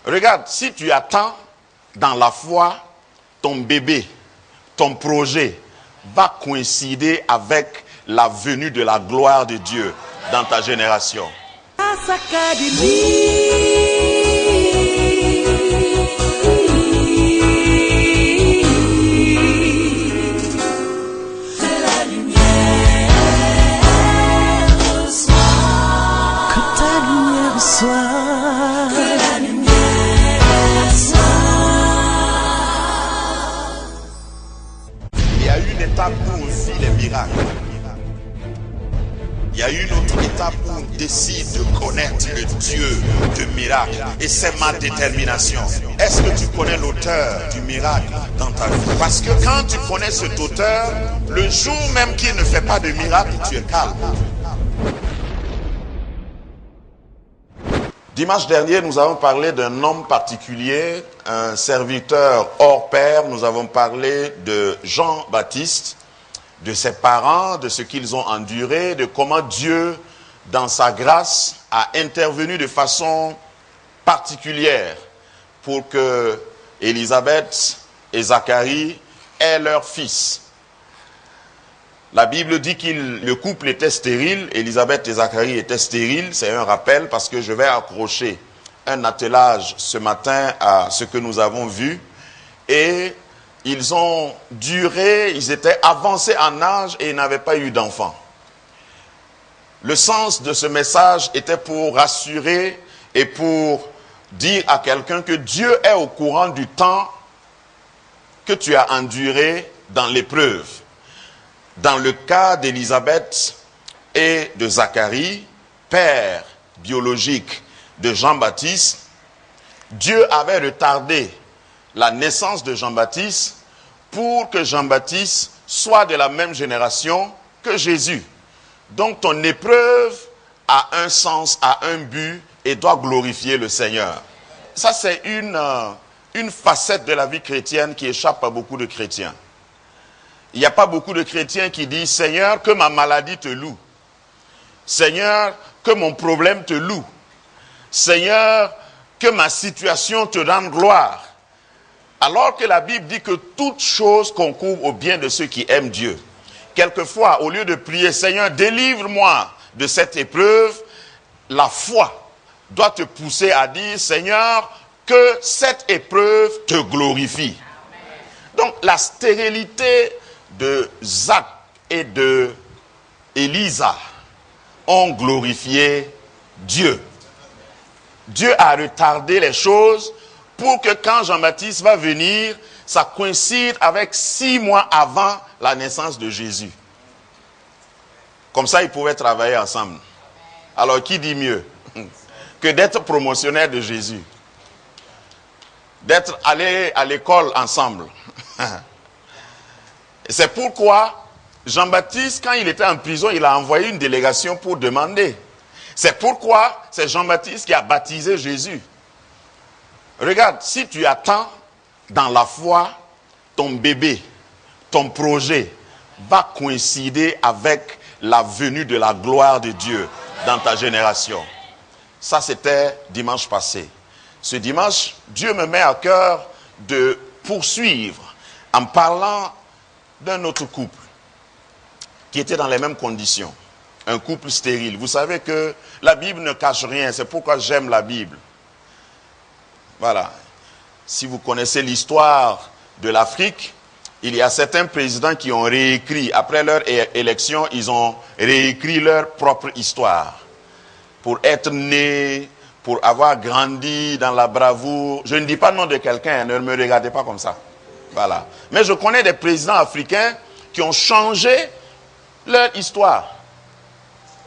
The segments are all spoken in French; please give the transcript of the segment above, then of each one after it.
Regarde, si tu attends dans la foi, ton bébé, ton projet va coïncider avec la venue de la gloire de Dieu dans ta génération. Il y a une étape où on vit les miracles. Il y a une autre étape où on décide de connaître le Dieu de miracles. Et c'est ma détermination. Est-ce que tu connais l'auteur du miracle dans ta vie? Parce que quand tu connais cet auteur, le jour même qu'il ne fait pas de miracle, tu es calme. Dimanche dernier, nous avons parlé d'un homme particulier, un serviteur hors pair. Nous avons parlé de Jean-Baptiste, de ses parents, de ce qu'ils ont enduré, de comment Dieu, dans sa grâce, a intervenu de façon particulière pour que Élisabeth et Zacharie aient leur fils. La Bible dit que le couple était stérile, Élisabeth et Zacharie étaient stériles, c'est un rappel parce que je vais accrocher un attelage ce matin à ce que nous avons vu. Et ils ont duré, ils étaient avancés en âge et ils n'avaient pas eu d'enfants. Le sens de ce message était pour rassurer et pour dire à quelqu'un que Dieu est au courant du temps que tu as enduré dans l'épreuve. Dans le cas d'Élisabeth et de Zacharie, père biologique de Jean-Baptiste, Dieu avait retardé la naissance de Jean-Baptiste pour que Jean-Baptiste soit de la même génération que Jésus. Donc ton épreuve a un sens, a un but et doit glorifier le Seigneur. Ça c'est une facette de la vie chrétienne qui échappe à beaucoup de chrétiens. Il n'y a pas beaucoup de chrétiens qui disent « Seigneur, que ma maladie te loue. Seigneur, que mon problème te loue. Seigneur, que ma situation te rende gloire. » Alors que la Bible dit que toute chose concourt au bien de ceux qui aiment Dieu. Quelquefois, au lieu de prier « Seigneur, délivre-moi de cette épreuve », la foi doit te pousser à dire « Seigneur, que cette épreuve te glorifie. » Donc la stérilité de Zach et de Élisa ont glorifié Dieu. Dieu a retardé les choses pour que quand Jean-Baptiste va venir, ça coïncide avec 6 mois avant la naissance de Jésus. Comme ça, ils pouvaient travailler ensemble. Alors, qui dit mieux que d'être promotionnaire de Jésus? D'être allé à l'école ensemble. C'est pourquoi Jean-Baptiste, quand il était en prison, il a envoyé une délégation pour demander. C'est pourquoi c'est Jean-Baptiste qui a baptisé Jésus. Regarde, si tu attends dans la foi, ton bébé, ton projet va coïncider avec la venue de la gloire de Dieu dans ta génération. Ça, c'était dimanche passé. Ce dimanche, Dieu me met à cœur de poursuivre en parlant d'un autre couple qui était dans les mêmes conditions. Un couple stérile. Vous savez que la Bible ne cache rien. C'est pourquoi j'aime la Bible. Voilà. Si vous connaissez l'histoire de l'Afrique, il y a certains présidents qui ont réécrit. Après leur élection, ils ont réécrit leur propre histoire. Pour être nés, pour avoir grandi dans la bravoure. Je ne dis pas le nom de quelqu'un, ne me regardez pas comme ça. Voilà. Mais je connais des présidents africains qui ont changé leur histoire.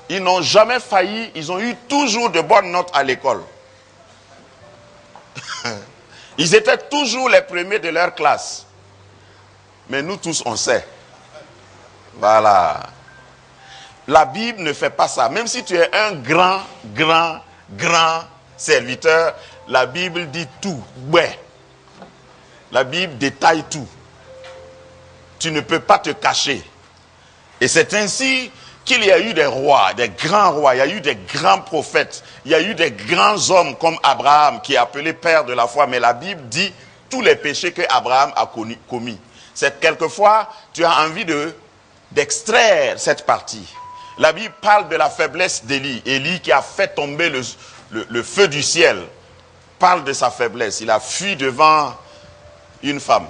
Ils n'ont jamais failli, ils ont eu toujours de bonnes notes à l'école. Ils étaient toujours les premiers de leur classe. Mais nous tous, on sait. Voilà. La Bible ne fait pas ça. Même si tu es un grand serviteur, la Bible dit tout. Ouais. La Bible détaille tout. Tu ne peux pas te cacher. Et c'est ainsi qu'il y a eu des rois, des grands rois, il y a eu des grands prophètes, il y a eu des grands hommes comme Abraham qui est appelé père de la foi, mais la Bible dit tous les péchés que Abraham a commis. C'est quelquefois, tu as envie d'extraire cette partie. La Bible parle de la faiblesse d'Élie. Élie qui a fait tomber le feu du ciel, parle de sa faiblesse. Il a fui devant une femme.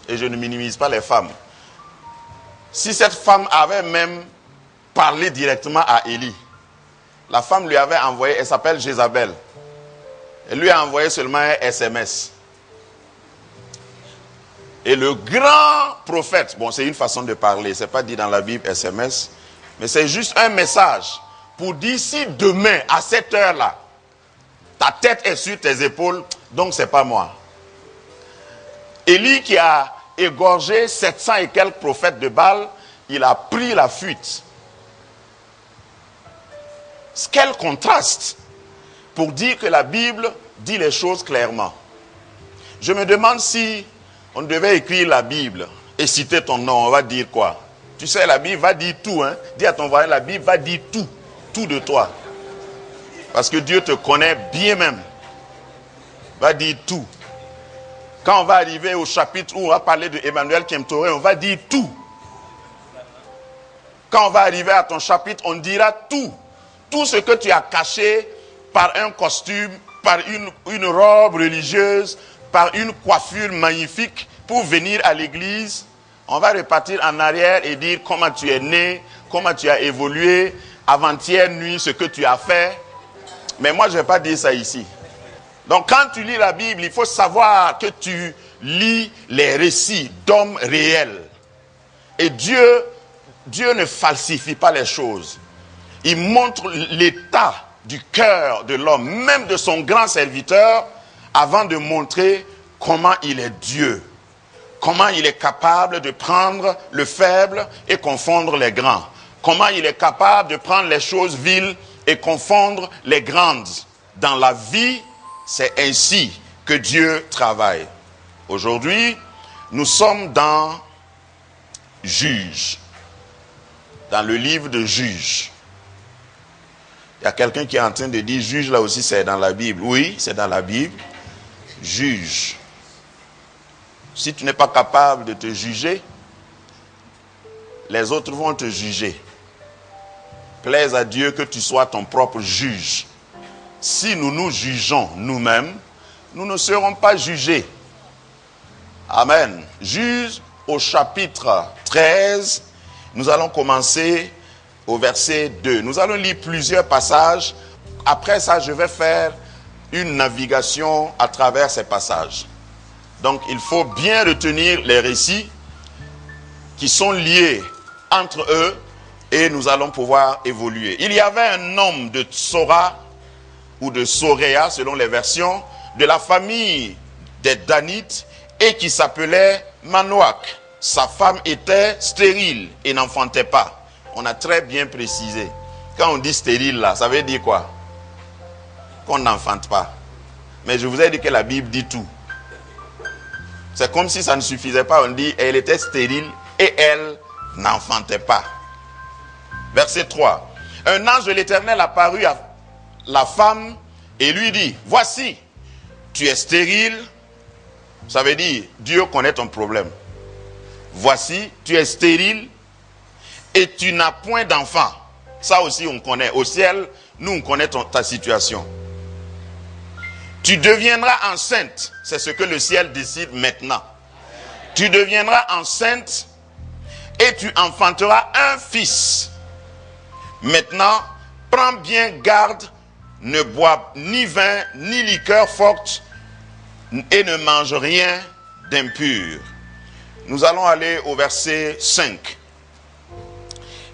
Et je ne minimise pas les femmes. Si cette femme avait même parlé directement à Élie, la femme lui avait envoyé, elle s'appelle Jézabel. Elle lui a envoyé seulement un SMS. Et le grand prophète, bon, c'est une façon de parler, c'est pas dit dans la Bible SMS, mais c'est juste un message pour dire si demain, à cette heure-là, ta tête est sur tes épaules, donc c'est pas moi. Élie qui a égorgé 700 et quelques prophètes de Baal, il a pris la fuite. Quel contraste pour dire que la Bible dit les choses clairement. Je me demande si on devait écrire la Bible et citer ton nom, on va dire quoi? Tu sais, la Bible va dire tout, hein? Dis à ton voisin, la Bible va dire tout, tout de toi. Parce que Dieu te connaît bien même. Va dire tout. Quand on va arriver au chapitre où on va parler de Emmanuel Kemtoré, on va dire tout. Quand on va arriver à ton chapitre, on dira tout. Tout ce que tu as caché par un costume, par une robe religieuse, par une coiffure magnifique pour venir à l'église, on va repartir en arrière et dire comment tu es né, comment tu as évolué, avant-hier nuit, ce que tu as fait. Mais moi, je ne vais pas dire ça ici. Donc, quand tu lis la Bible, il faut savoir que tu lis les récits d'hommes réels. Et Dieu ne falsifie pas les choses. Il montre l'état du cœur de l'homme, même de son grand serviteur, avant de montrer comment il est Dieu. Comment il est capable de prendre le faible et confondre les grands. Comment il est capable de prendre les choses viles et confondre les grandes. Dans la vie, c'est ainsi que Dieu travaille. Aujourd'hui, nous sommes dans Juges. Dans le livre de Juges. Il y a quelqu'un qui est en train de dire Juge là aussi c'est dans la Bible. Oui, c'est dans la Bible. Juge. Si tu n'es pas capable de te juger, les autres vont te juger. Plaise à Dieu que tu sois ton propre juge. Si nous nous jugeons nous-mêmes, nous ne serons pas jugés. Amen. Juge au chapitre 13, nous allons commencer au verset 2. Nous allons lire plusieurs passages. Après ça, je vais faire une navigation à travers ces passages. Donc, il faut bien retenir les récits qui sont liés entre eux et nous allons pouvoir évoluer. Il y avait un homme de Tsora ou de Soréa, selon les versions, de la famille des Danites et qui s'appelait Manoach. Sa femme était stérile et n'enfantait pas. On a très bien précisé. Quand on dit stérile là, ça veut dire quoi? Qu'on n'enfante pas. Mais je vous ai dit que la Bible dit tout. C'est comme si ça ne suffisait pas. On dit, elle était stérile et elle n'enfantait pas. Verset 3. Un ange de l'Éternel apparut à la femme et lui dit, voici, tu es stérile. Ça veut dire, Dieu connaît ton problème. Voici, tu es stérile et tu n'as point d'enfant. Ça aussi, on connaît. Au ciel, nous, on connaît ta situation. Tu deviendras enceinte. C'est ce que le ciel décide maintenant. Tu deviendras enceinte et tu enfanteras un fils. Maintenant, prends bien garde, ne bois ni vin, ni liqueur forte et ne mange rien d'impur. Nous allons aller au verset 5.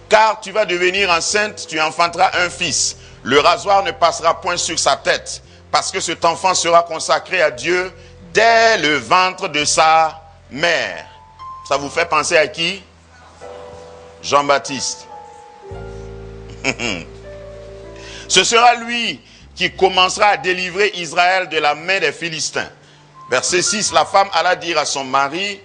Car tu vas devenir enceinte, tu enfanteras un fils. Le rasoir ne passera point sur sa tête, parce que cet enfant sera consacré à Dieu dès le ventre de sa mère. Ça vous fait penser à qui? Jean-Baptiste. Ce sera lui qui commencera à délivrer Israël de la main des Philistins. Verset 6, la femme alla dire à son mari,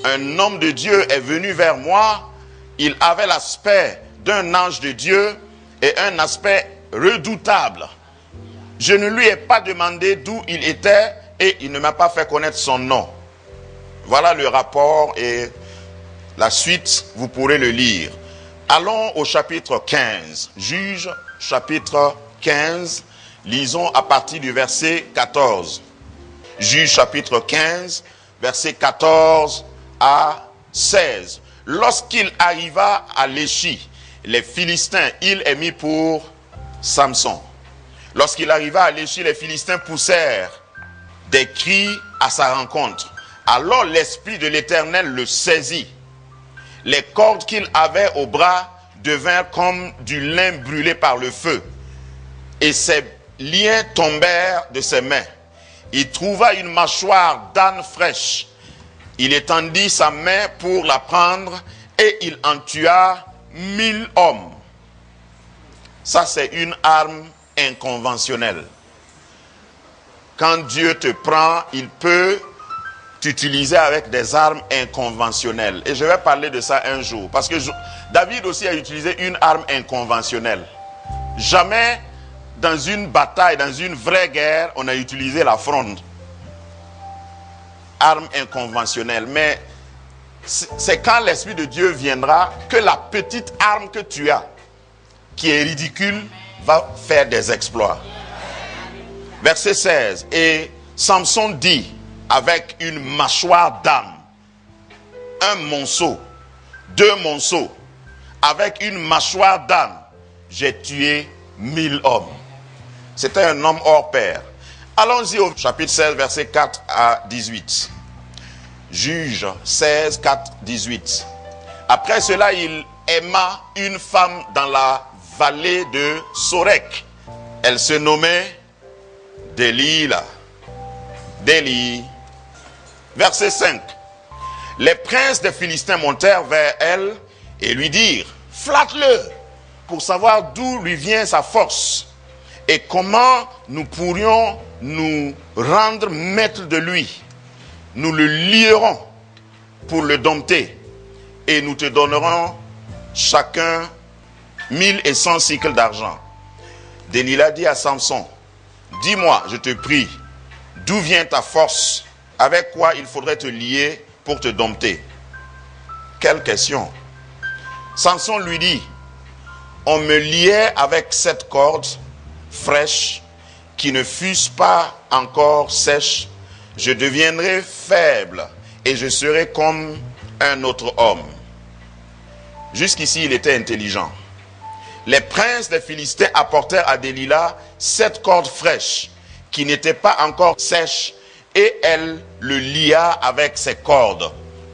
un homme de Dieu est venu vers moi, il avait l'aspect d'un ange de Dieu et un aspect redoutable. Je ne lui ai pas demandé d'où il était et il ne m'a pas fait connaître son nom. Voilà le rapport et la suite, vous pourrez le lire. Allons au chapitre 15. Juge, chapitre 15. Lisons à partir du verset 14. Juge, chapitre 15, verset 14 à 16. Lorsqu'il arriva à Léchi, les Philistins, il est mis pour Samson. Lorsqu'il arriva à Léchi, les Philistins poussèrent des cris à sa rencontre. Alors l'Esprit de l'Éternel le saisit. Les cordes qu'il avait au bras devinrent comme du lin brûlé par le feu. Et ses liens tombèrent de ses mains. Il trouva une mâchoire d'âne fraîche. Il étendit sa main pour la prendre et il en tua 1000 hommes. Ça, c'est une arme inconventionnelle. Quand Dieu te prend, il peut t'utiliser avec des armes inconventionnelles. Et je vais parler de ça un jour. Parce que David aussi a utilisé une arme inconventionnelle. Jamais dans une bataille, dans une vraie guerre, on a utilisé la fronde. Arme inconventionnelle. Mais c'est quand l'Esprit de Dieu viendra que la petite arme que tu as, qui est ridicule, va faire des exploits. Verset 16. Et Samson dit, avec une mâchoire d'âne, un monceau, 2 monceaux, avec une mâchoire d'âne, j'ai tué 1000 hommes. C'était un homme hors pair. Allons-y au chapitre 16, versets 4 à 18. Juge 16, 4, 18. Après cela, il aima une femme dans la vallée de Sorek. Elle se nommait Délila. Délie. Verset 5. Les princes des Philistins montèrent vers elle et lui dirent, flatte-le pour savoir d'où lui vient sa force et comment nous pourrions nous rendre maîtres de lui. Nous le lierons pour le dompter et nous te donnerons chacun 1100 cycles d'argent. Délila dit à Samson, dis-moi, je te prie, d'où vient ta force? Avec quoi il faudrait te lier pour te dompter? Quelle question. Samson lui dit, on me liait avec 7 cordes fraîches qui ne fussent pas encore sèches. Je deviendrai faible et je serai comme un autre homme. Jusqu'ici, il était intelligent. Les princes des Philistins apportèrent à Délila 7 cordes fraîches qui n'étaient pas encore sèches et elle le lia avec ses cordes.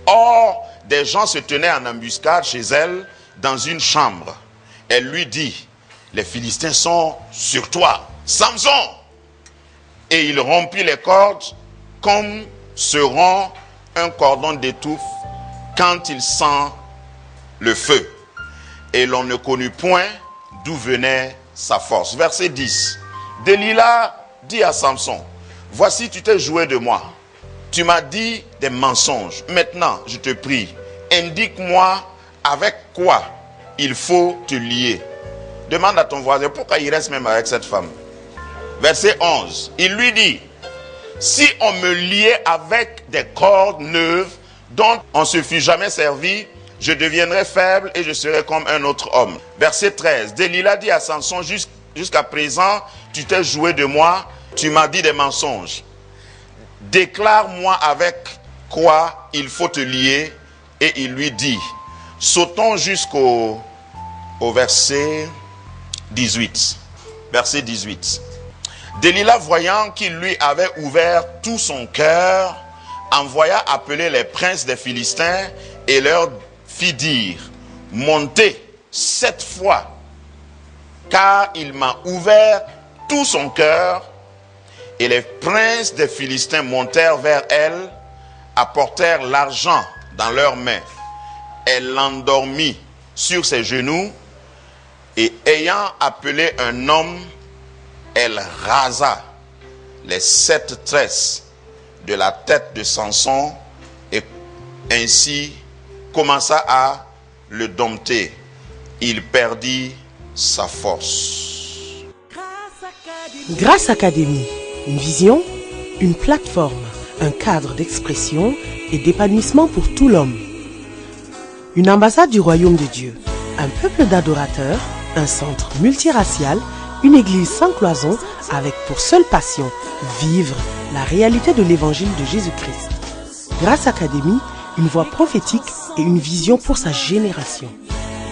Or, des gens se tenaient en embuscade chez elle dans une chambre. Elle lui dit, les Philistins sont sur toi, Samson! Et il rompit les cordes comme se rompt un cordon d'étouffe quand il sent le feu. Et l'on ne connut point d'où venait sa force. Verset 10. Délila dit à Samson, voici tu t'es joué de moi. Tu m'as dit des mensonges. Maintenant, je te prie, indique-moi avec quoi il faut te lier. Demande à ton voisin pourquoi il reste même avec cette femme. Verset 11. Il lui dit, si on me liait avec des cordes neuves dont on ne se fût jamais servi, je deviendrai faible et je serai comme un autre homme. Verset 13. Délila dit à Samson, jusqu'à présent, tu t'es joué de moi, tu m'as dit des mensonges. Déclare-moi avec quoi il faut te lier. Et il lui dit, sautons jusqu'au verset 18. Verset 18. Délila, voyant qu'il lui avait ouvert tout son cœur, envoya appeler les princes des Philistins et leur fit dire, montez 7 fois, car il m'a ouvert tout son cœur. Et les princes des Philistins montèrent vers elle, apportèrent l'argent dans leurs mains. Elle l'endormit sur ses genoux et ayant appelé un homme, elle rasa les 7 tresses de la tête de Samson et ainsi commença à le dompter. il perdit sa force. Grâce Académie, une vision, une plateforme, un cadre d'expression et d'épanouissement pour tout l'homme. Une ambassade du royaume de Dieu, un peuple d'adorateurs, un centre multiracial, une église sans cloison avec pour seule passion vivre la réalité de l'évangile de Jésus-Christ. Grâce Académie, une voix prophétique et une vision pour sa génération.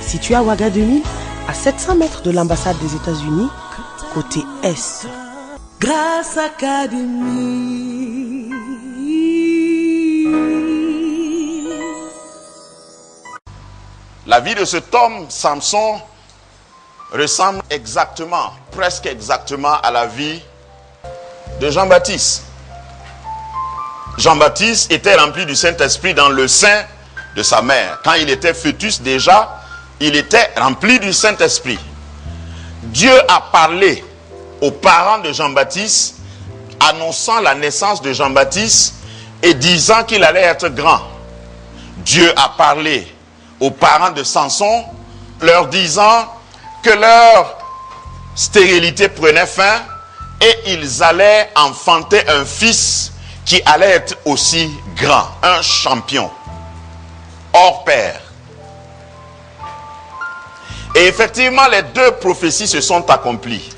Situé à Ouaga 2000, à 700 mètres de l'ambassade des États-Unis, côté Est. Grâce Académie. La vie de cet homme, Samson, ressemble exactement, presque exactement à la vie de Jean-Baptiste. Jean-Baptiste était rempli du Saint-Esprit dans le sein de sa mère. Quand il était fœtus déjà, il était rempli du Saint-Esprit. Dieu a parlé aux parents de Jean-Baptiste, annonçant la naissance de Jean-Baptiste et disant qu'il allait être grand. Dieu a parlé aux parents de Samson, leur disant que leur stérilité prenait fin et ils allaient enfanter un fils qui allait être aussi grand, un champion, hors pair. Et effectivement, les deux prophéties se sont accomplies.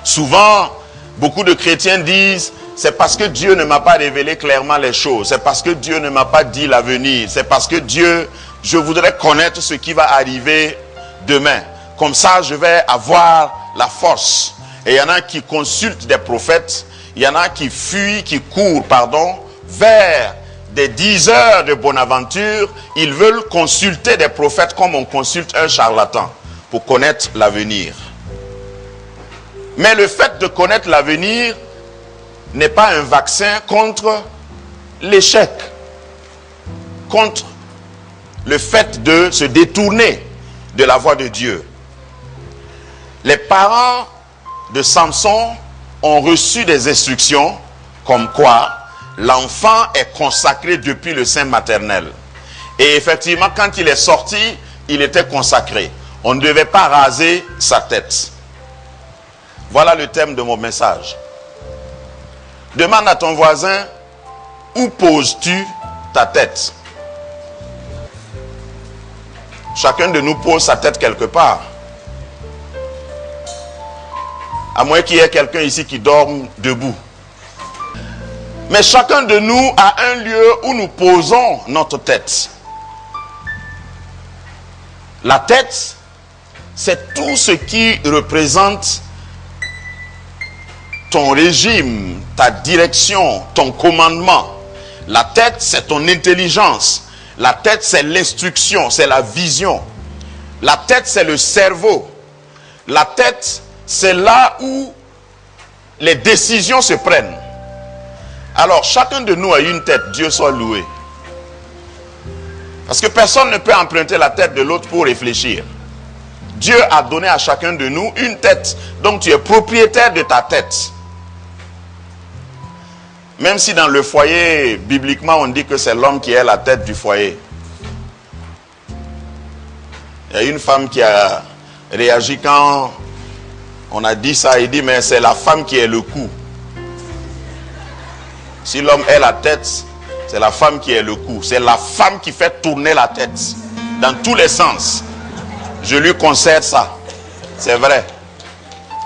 Souvent, beaucoup de chrétiens disent, c'est parce que Dieu ne m'a pas révélé clairement les choses, c'est parce que Dieu ne m'a pas dit l'avenir, c'est parce que Dieu, je voudrais connaître ce qui va arriver demain. Comme ça, je vais avoir la force. Et il y en a qui consultent des prophètes, il y en a qui fuient, qui courent, vers des 10 heures de bonne aventure. Ils veulent consulter des prophètes comme on consulte un charlatan pour connaître l'avenir. Mais le fait de connaître l'avenir n'est pas un vaccin contre l'échec, contre le fait de se détourner de la voie de Dieu. Les parents de Samson ont reçu des instructions comme quoi l'enfant est consacré depuis le sein maternel. Et effectivement, quand il est sorti, il était consacré. On ne devait pas raser sa tête. Voilà le thème de mon message. Demande à ton voisin, où poses-tu ta tête? Chacun de nous pose sa tête quelque part. À moins qu'il y ait quelqu'un ici qui dorme debout. Mais chacun de nous a un lieu où nous posons notre tête. La tête, c'est tout ce qui représente ton régime, ta direction, ton commandement. La tête, c'est ton intelligence. La tête, c'est l'instruction, c'est la vision. La tête, c'est le cerveau. La tête, c'est là où les décisions se prennent. Alors, chacun de nous a une tête, Dieu soit loué. Parce que personne ne peut emprunter la tête de l'autre pour réfléchir. Dieu a donné à chacun de nous une tête. Donc, tu es propriétaire de ta tête. Même si dans le foyer, bibliquement, on dit que c'est l'homme qui est la tête du foyer. Il y a une femme qui a réagi quand on a dit ça. Il dit, mais c'est la femme qui est le cou. Si l'homme est la tête, c'est la femme qui est le cou. C'est la femme qui fait tourner la tête dans tous les sens. Je lui concède ça. C'est vrai.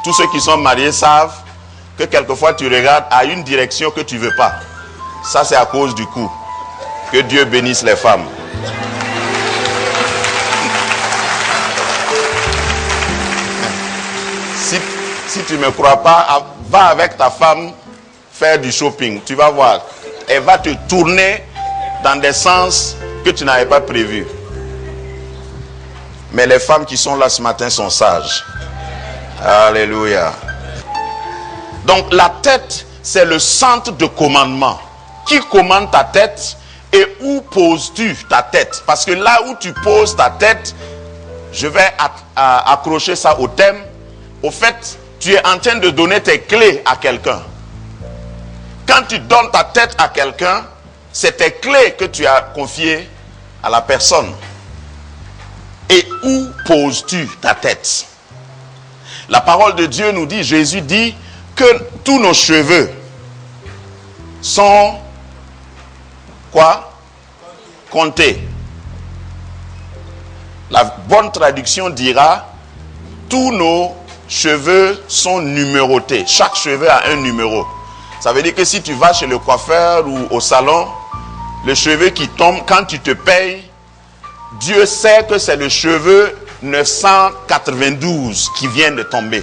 Tous ceux qui sont mariés savent que quelquefois tu regardes à une direction que tu ne veux pas. Ça, c'est à cause du cou. Que Dieu bénisse les femmes. Si tu ne me crois pas, va avec ta femme faire du shopping. Tu vas voir. Elle va te tourner dans des sens que tu n'avais pas prévus. Mais les femmes qui sont là ce matin sont sages. Alléluia. Donc la tête, c'est le centre de commandement. Qui commande ta tête et où poses-tu ta tête? Parce que là où tu poses ta tête, je vais accrocher ça au thème. Au fait, tu es en train de donner tes clés à quelqu'un. Quand tu donnes ta tête à quelqu'un, c'est tes clés que tu as confiées à la personne. Et où poses-tu ta tête? La parole de Dieu nous dit, Jésus dit que tous nos cheveux sont quoi? Comptés. La bonne traduction dira, tous nos cheveux sont numérotés. Chaque cheveu a un numéro. Ça veut dire que si tu vas chez le coiffeur ou au salon, le cheveu qui tombe, quand tu te payes, Dieu sait que c'est le cheveu 992 qui vient de tomber.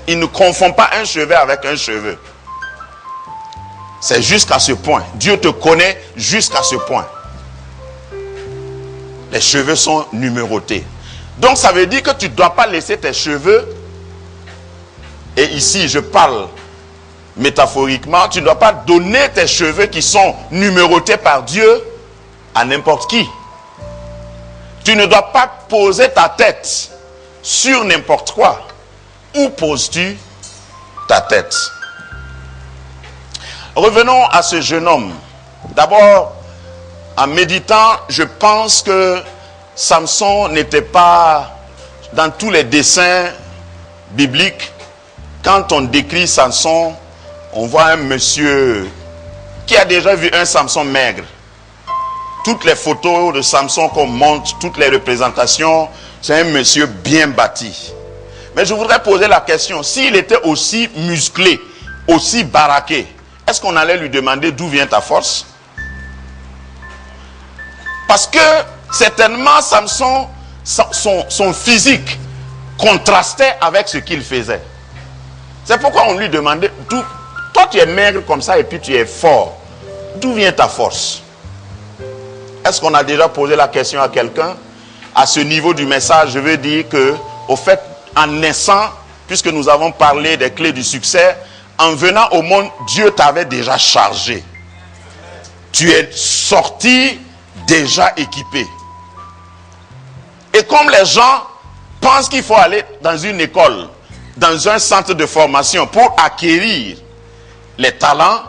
Il ne confond pas un cheveu avec un cheveu. C'est jusqu'à ce point. Dieu te connaît jusqu'à ce point. Les cheveux sont numérotés. Donc ça veut dire que tu ne dois pas laisser tes cheveux, et ici je parle métaphoriquement, tu ne dois pas donner tes cheveux qui sont numérotés par Dieu à n'importe qui. Tu ne dois pas poser ta tête sur n'importe quoi. Où poses-tu ta tête? Revenons à ce jeune homme. D'abord, en méditant, je pense que Samson n'était pas dans tous les dessins bibliques. Quand on décrit Samson, on voit un monsieur qui a déjà vu un Samson maigre. Toutes les photos de Samson qu'on montre, toutes les représentations, c'est un monsieur bien bâti. Mais je voudrais poser la question, s'il était aussi musclé, aussi baraqué, est-ce qu'on allait lui demander d'où vient ta force? Parce que certainement Samson, son physique contrastait avec ce qu'il faisait. C'est pourquoi on lui demandait, toi tu es maigre comme ça et puis tu es fort, d'où vient ta force? Est-ce qu'on a déjà posé la question à quelqu'un? À ce niveau du message, je veux dire que, au fait, en naissant, puisque nous avons parlé des clés du succès, en venant au monde, Dieu t'avait déjà chargé. Tu es sorti déjà équipé. Et comme les gens pensent qu'il faut aller dans une école, dans un centre de formation pour acquérir les talents,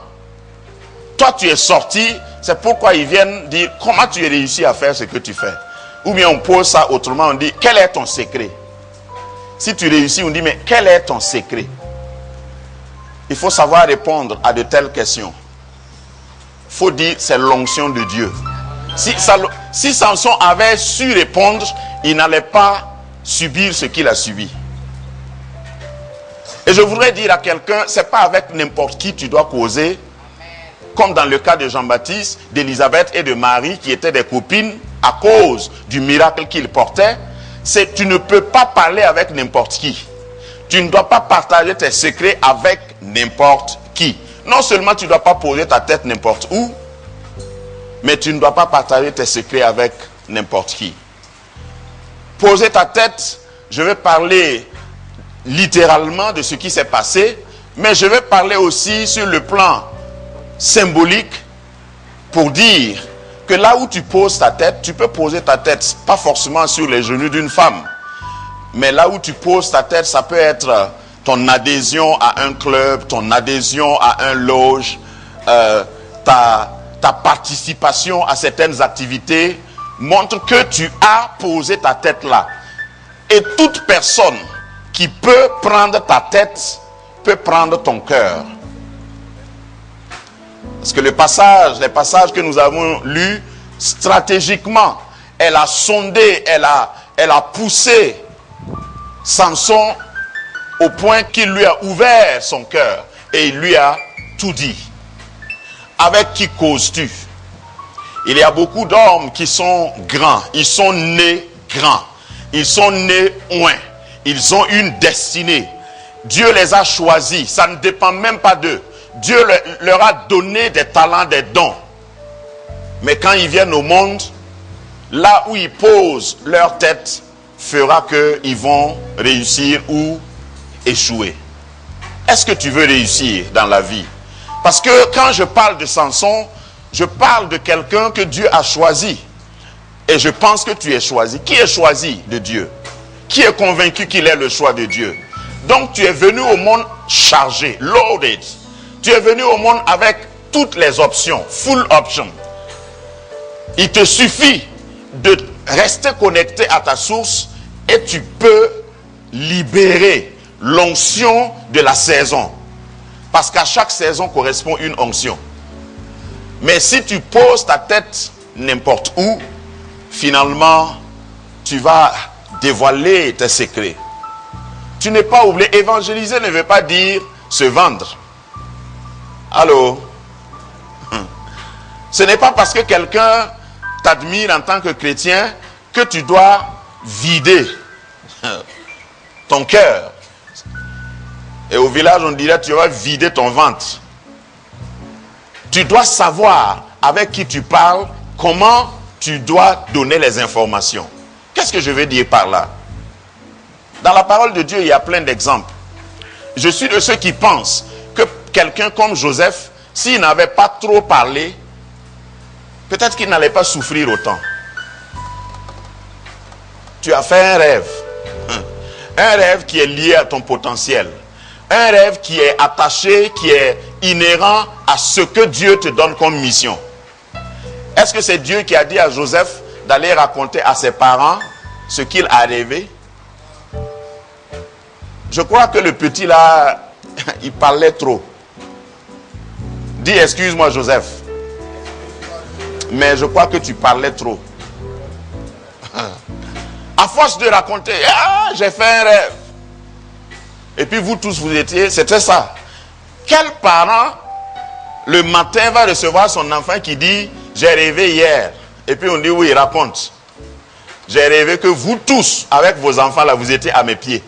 toi tu es sorti, c'est pourquoi ils viennent dire comment tu as réussi à faire ce que tu fais. Ou bien on pose ça autrement, on dit quel est ton secret? Si tu réussis, on dit mais quel est ton secret? Il faut savoir répondre à de telles questions. Il faut dire c'est l'onction de Dieu. Si Samson avait su répondre, il n'allait pas subir ce qu'il a subi. Et je voudrais dire à quelqu'un, c'est pas avec n'importe qui tu dois causer, comme dans le cas de Jean-Baptiste, d'Élisabeth et de Marie, qui étaient des copines à cause du miracle qu'ils portaient. Tu ne peux pas parler avec n'importe qui. Tu ne dois pas partager tes secrets avec n'importe qui. Non seulement tu ne dois pas poser ta tête n'importe où, mais tu ne dois pas partager tes secrets avec n'importe qui. Poser ta tête, je vais parler littéralement de ce qui s'est passé, mais je vais parler aussi sur le plan symbolique pour dire que là où tu poses ta tête, tu peux poser ta tête pas forcément sur les genoux d'une femme, mais là où tu poses ta tête, ça peut être ton adhésion à un club, ton adhésion à un loge, ta participation à certaines activités montre que tu as posé ta tête là. Et toute personne qui peut prendre ta tête peut prendre ton cœur. Parce que les passages que nous avons lus, stratégiquement, elle a sondé, elle a poussé Samson au point qu'il lui a ouvert son cœur et il lui a tout dit. Avec qui causes-tu? Il y a beaucoup d'hommes qui sont grands, ils sont nés grands, ils sont nés oints, ils ont une destinée. Dieu les a choisis, ça ne dépend même pas d'eux. Dieu leur a donné des talents, des dons. Mais quand ils viennent au monde, là où ils posent leur tête fera qu'ils vont réussir ou échouer. Est-ce que tu veux réussir dans la vie? Parce que quand je parle de Samson, je parle de quelqu'un que Dieu a choisi. Et je pense que tu es choisi. Qui est choisi de Dieu? Qui est convaincu qu'il est le choix de Dieu? Donc tu es venu au monde chargé, loaded. Tu es venu au monde avec toutes les options, full option. Il te suffit de rester connecté à ta source et tu peux libérer l'onction de la saison. Parce qu'à chaque saison correspond une onction. Mais si tu poses ta tête n'importe où, finalement, tu vas dévoiler tes secrets. Tu n'es pas oublié. Évangéliser ne veut pas dire se vendre. Allô? Ce n'est pas parce que quelqu'un t'admire en tant que chrétien que tu dois vider ton cœur. Et au village, on dirait tu vas vider ton ventre. Tu dois savoir avec qui tu parles, comment tu dois donner les informations. Qu'est-ce que je veux dire par là? Dans la parole de Dieu, il y a plein d'exemples. Je suis de ceux qui pensent que quelqu'un comme Joseph, s'il n'avait pas trop parlé, peut-être qu'il n'allait pas souffrir autant. Tu as fait un rêve. Un rêve qui est lié à ton potentiel. Un rêve qui est attaché, qui est inhérent à ce que Dieu te donne comme mission. Est-ce que c'est Dieu qui a dit à Joseph d'aller raconter à ses parents ce qu'il a rêvé? Je crois que le petit là, il parlait trop. Dis excuse-moi Joseph. Mais je crois que tu parlais trop. À force de raconter, j'ai fait un rêve. Et puis vous tous, vous étiez, c'était ça. Quel parent, le matin, va recevoir son enfant qui dit, j'ai rêvé hier. Et puis on dit, oui, raconte. J'ai rêvé que vous tous, avec vos enfants là, vous étiez à mes pieds.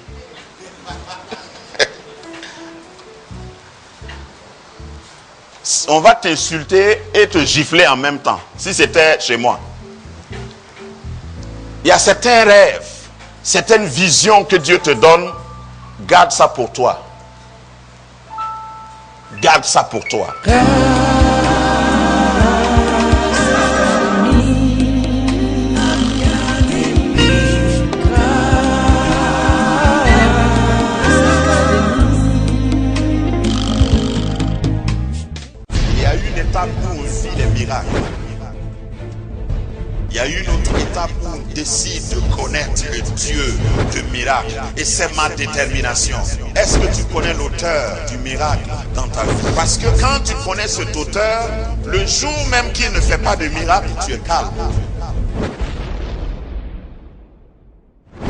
On va t'insulter et te gifler en même temps, si c'était chez moi. Il y a certains rêves, certaines visions que Dieu te donne. Garde ça pour toi. Garde ça pour toi. Il y a une étape où on vit les miracles. Il y a une autre étape où on décide de connaître le Dieu de miracle. Et c'est ma détermination. Est-ce que tu connais l'auteur du miracle dans ta vie? Parce que quand tu connais cet auteur, le jour même qu'il ne fait pas de miracle, tu es calme.